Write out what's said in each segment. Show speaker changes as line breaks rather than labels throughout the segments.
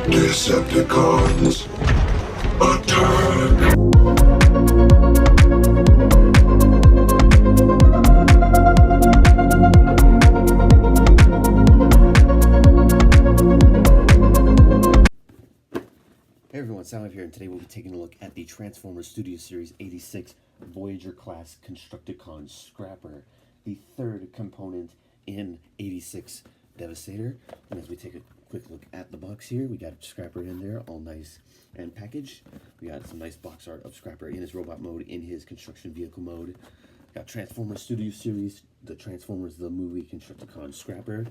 Decepticons, attack!
Hey everyone, Sam here, and today we'll be taking a look at the Transformers Studio Series 86 Voyager Class Constructicon Scrapper, the third component in 86 Devastator. And as we take a quick look at the box here, we got Scrapper in there, all nice and packaged. We got some nice box art of Scrapper in his robot mode, in his construction vehicle mode. Got Transformers Studio Series, the Transformers the movie Constructicon Scrapper.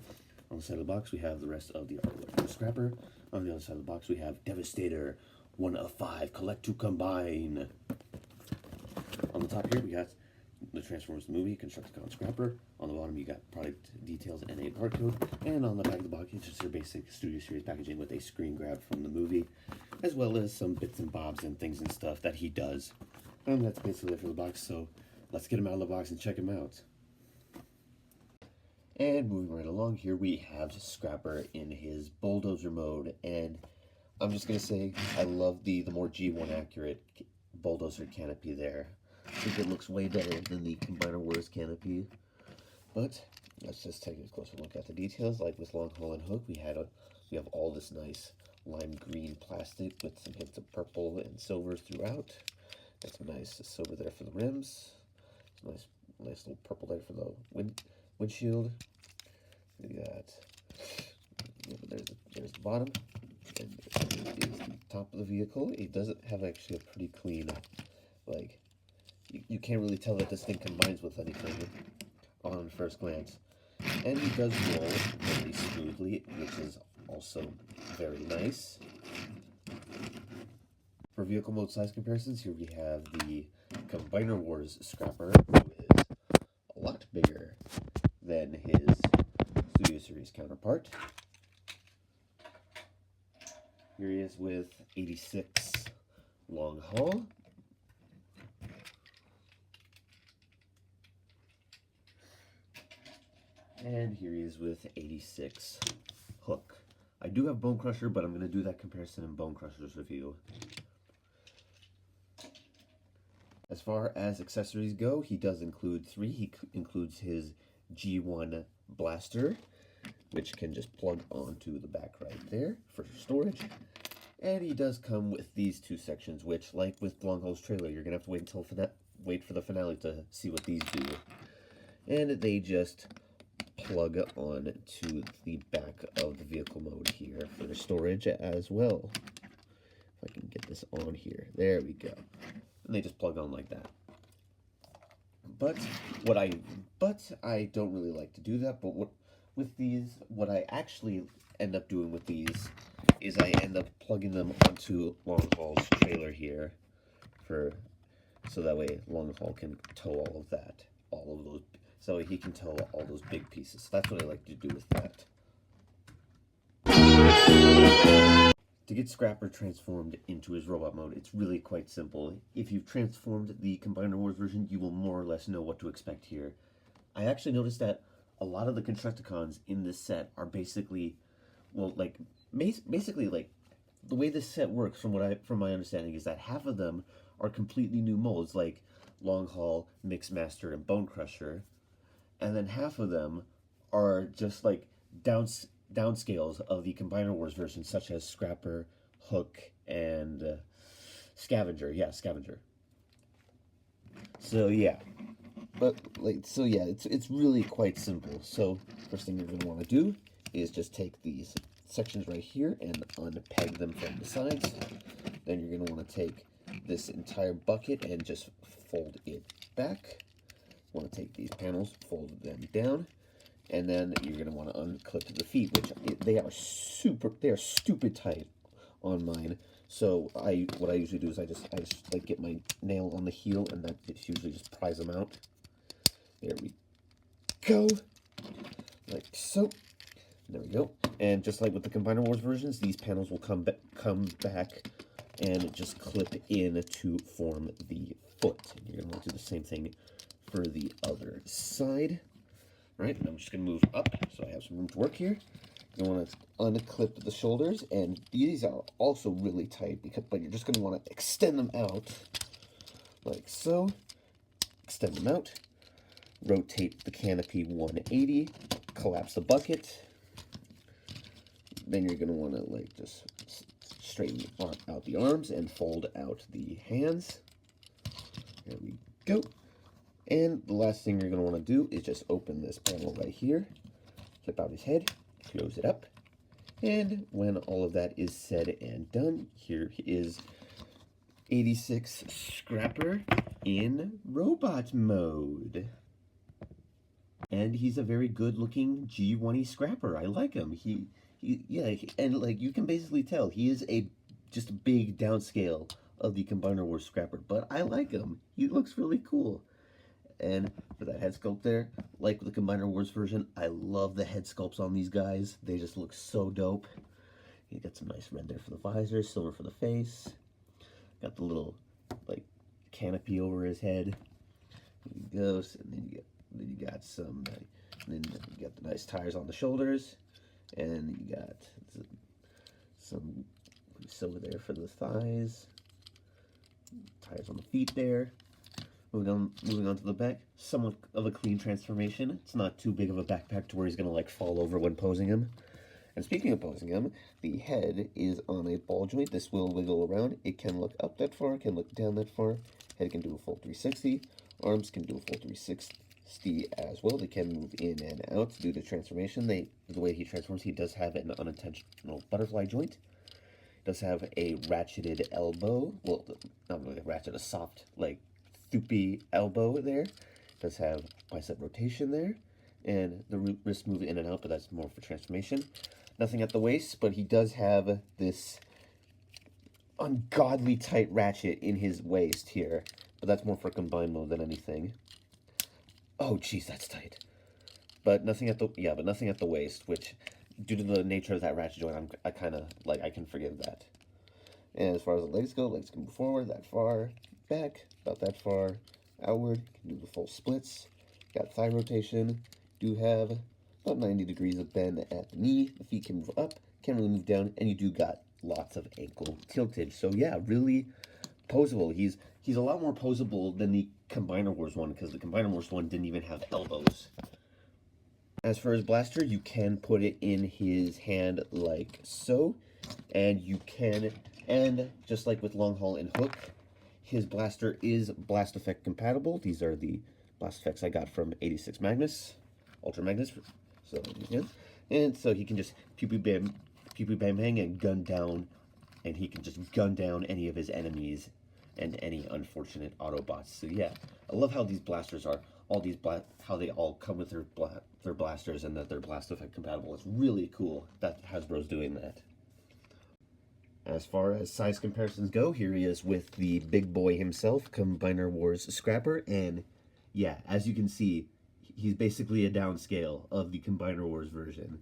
On the side of the box, we have the rest of the artwork for Scrapper. On the other side of the box, we have Devastator, 1 of 5, collect to combine. On the top here, we got the Transformers the movie, Constructicon Scrapper. On the bottom, you got product details and a barcode. And on the back of the box, it's just their basic Studio Series packaging with a screen grab from the movie, as well as some bits and bobs and things and stuff that he does. And that's basically it for the box, so let's get him out of the box and check him out. And moving right along here, we have Scrapper in his bulldozer mode, and I'm just going to say I love the more G1 accurate bulldozer canopy there. I think it looks way better than the Combiner Wars canopy, but let's just take a closer look at the details. Like with long haul and hook, we have all this nice lime green plastic with some hints of purple and silver throughout. That's nice silver there for the rims. Nice little purple there for the windshield. We got, there's the bottom, and here's the top of the vehicle. It doesn't have actually a pretty clean, like, you can't really tell that this thing combines with anything on first glance. And he does roll really smoothly, which is also very nice. For vehicle mode size comparisons, here we have the Combiner Wars Scrapper, who is a lot bigger than his Studio Series counterpart. Here he is with 86 long haul. And here he is with 86 hook. I do have Bone Crusher, but I'm going to do that comparison in Bone Crusher's review. As far as accessories go, he does include 3. He includes his G1 blaster, which can just plug onto the back right there for storage. And he does come with these 2 sections, which, like with Long Haul's trailer, you're gonna have to wait for the finale to see what these do. And they just plug on to the back of the vehicle mode here for the storage as well. If I can get this on here, there we go. And they just plug on like that. But I don't really like to do that. But what I actually end up doing with these is I end up plugging them onto Long Haul's trailer here, so that way Long Haul can tow all of those, so he can tow all those big pieces. So that's what I like to do with that. To get Scrapper transformed into his robot mode, it's really quite simple. If you've transformed the Combiner Wars version, you will more or less know what to expect here. I actually noticed that a lot of the Constructicons in this set are basically, well, like, basically, like, the way this set works, from my understanding, is that half of them are completely new molds, like Long Haul, Mixmaster, and Bone Crusher, and then half of them are just, like, downscales of the Combiner Wars version, such as Scrapper, Hook, and Scavenger. Yeah, Scavenger. So yeah, it's really quite simple. So first thing you're going to want to do is just take these sections right here and unpeg them from the sides. Then you're going to want to take this entire bucket and just fold it back. You want to take these panels, fold them down. And then you're going to want to unclip the feet, which they are stupid tight on mine. So what I usually do is I just like get my nail on the heel, and that usually just pries them out. There we go, like so. There we go. And just like with the Combiner Wars versions, these panels will come back and just clip in to form the foot. And you're going to want to do the same thing for the other side. Right, and I'm just going to move up so I have some room to work here. You want to unclip the shoulders, and these are also really tight, but you're just going to want to extend them out, like so. Extend them out. Rotate the canopy 180. Collapse the bucket. Then you're going to want to like just straighten out the arms and fold out the hands. There we go. And the last thing you're going to want to do is just open this panel right here. Flip out his head. Close it up. And when all of that is said and done, here is 86 Scrapper in robot mode. And he's a very good looking G1E Scrapper. I like him. Yeah, and like you can basically tell he is just a big downscale of the Combiner Wars Scrapper, but I like him. He looks really cool. And for that head sculpt there, like with the Combiner Wars version, I love the head sculpts on these guys. They just look so dope. You got some nice red there for the visor, silver for the face. Got the little like canopy over his head. There he goes, and then you got some. Then you got the nice tires on the shoulders, and you got some silver there for the thighs. Tires on the feet there. Moving on to the back, somewhat of a clean transformation. It's not too big of a backpack to where he's gonna like fall over when posing him. And speaking of posing him, the head is on a ball joint. This will wiggle around. It can look up that far, can look down that far. Head can do a full 360. Arms can do a full 360 as well. They can move in and out due to transformation. The way he transforms, he does have an unintentional butterfly joint. Does have a ratcheted elbow. Well, not really a ratchet, a soft like thoopy elbow there. Does have bicep rotation there, and the wrist move in and out, but that's more for transformation. Nothing at the waist, but he does have this ungodly tight ratchet in his waist here, but that's more for combined mode than anything. Oh, jeez, that's tight. But nothing at the waist, which due to the nature of that ratchet joint, I kind of like I can forgive that. And as far as the legs go, legs can move forward that far, back about that far, outward. Can do the full splits. Got thigh rotation. Do have about 90 degrees of bend at the knee. The feet can move up, can really move down, and you do got lots of ankle tiltage. So yeah, really posable. He's a lot more posable than the Combiner Wars one, because the Combiner Wars one didn't even have elbows. As for his blaster, you can put it in his hand like so, and you can, and just like with long haul and hook, his blaster is blast effect compatible. These are the blast effects I got from 86 Magnus, Ultra Magnus. So yeah, and so he can just pew pew bam bang, and gun down, and he can just gun down any of his enemies and any unfortunate Autobots. So yeah, I love how these blasters are how they all come with their blasters, and that they're blast effect compatible. It's really cool that Hasbro's doing that. As far as size comparisons go, here he is with the big boy himself, Combiner Wars Scrapper, and yeah, as you can see, he's basically a downscale of the Combiner Wars version.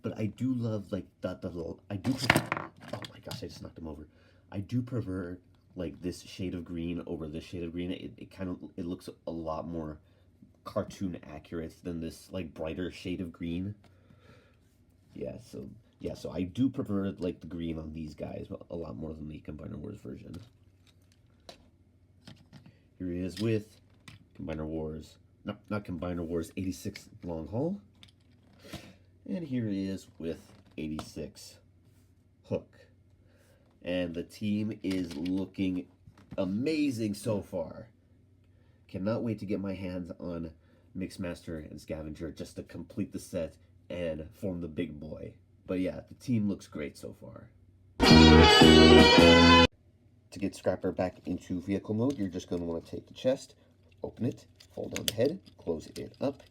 But I do love like oh my gosh, I just knocked him over. I do prefer like this shade of green over this shade of green. It looks a lot more cartoon accurate than this like brighter shade of green. So I do prefer like the green on these guys a lot more than the Combiner Wars version. Here he is with Combiner Wars, not Combiner Wars 86 Long Haul. And here he is with 86 Hook. And the team is looking amazing so far. Cannot wait to get my hands on Mixmaster and Scavenger just to complete the set and form the big boy. But yeah, the team looks great so far. To get Scrapper back into vehicle mode, you're just going to want to take the chest, open it, fold down the head, close it up.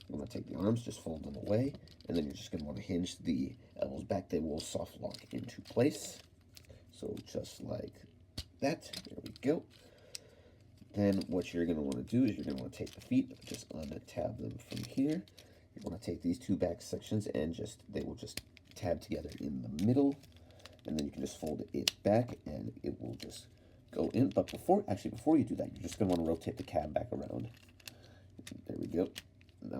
You want to take the arms, just fold them away, and then you're just going to want to hinge the elbows back. They will soft lock into place. So just like that, there we go. Then what you're going to want to do is you're going to want to take the feet, just untab them from here. You want to take these two back sections and they will just tab together in the middle, and then you can just fold it back and it will just go in. But before you do that, you're just going to want to rotate the cab back around. There we go. And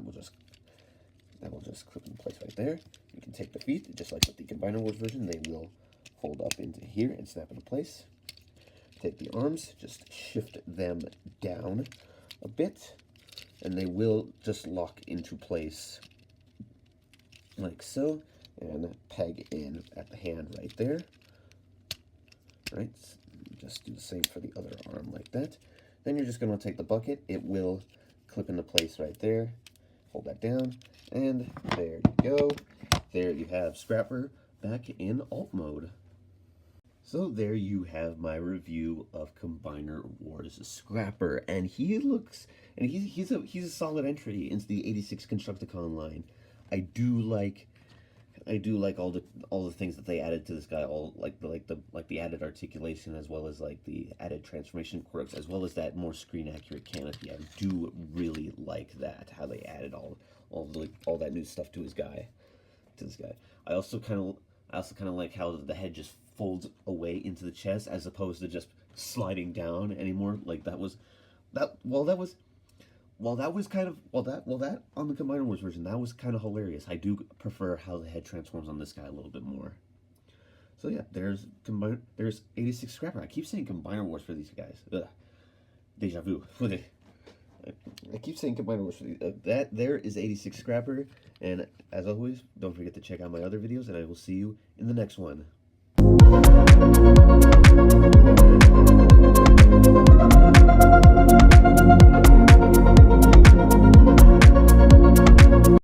that will just clip in place right there. You can take the feet, just like with the Combiner Wars version, they will fold up into here and snap into place. Take the arms, just shift them down a bit, and they will just lock into place like so, and peg in at the hand right there. Right, just do the same for the other arm like that. Then you're just going to take the bucket, it will clip into place right there. Hold that down, and there you go. There you have Scrapper back in alt mode. So there you have my review of Combiner Wars Scrapper, and he looks, and he's a solid entry into the 86 Constructicon line. I do like all the things that they added to this guy, all like the added articulation, as well as like the added transformation quirks, as well as that more screen accurate canopy. I do really like that, how they added all that new stuff to this guy. I also kind of like how the head just folds away into the chest as opposed to just sliding down anymore. Like that on the Combiner Wars version, that was kind of hilarious. I do prefer how the head transforms on this guy a little bit more. So yeah, there's 86 Scrapper. I keep saying Combiner Wars for these guys. Ugh. Deja vu. I keep saying Combiner Wars for these. There is 86 Scrapper, and as always, don't forget to check out my other videos, and I will see you in the next one.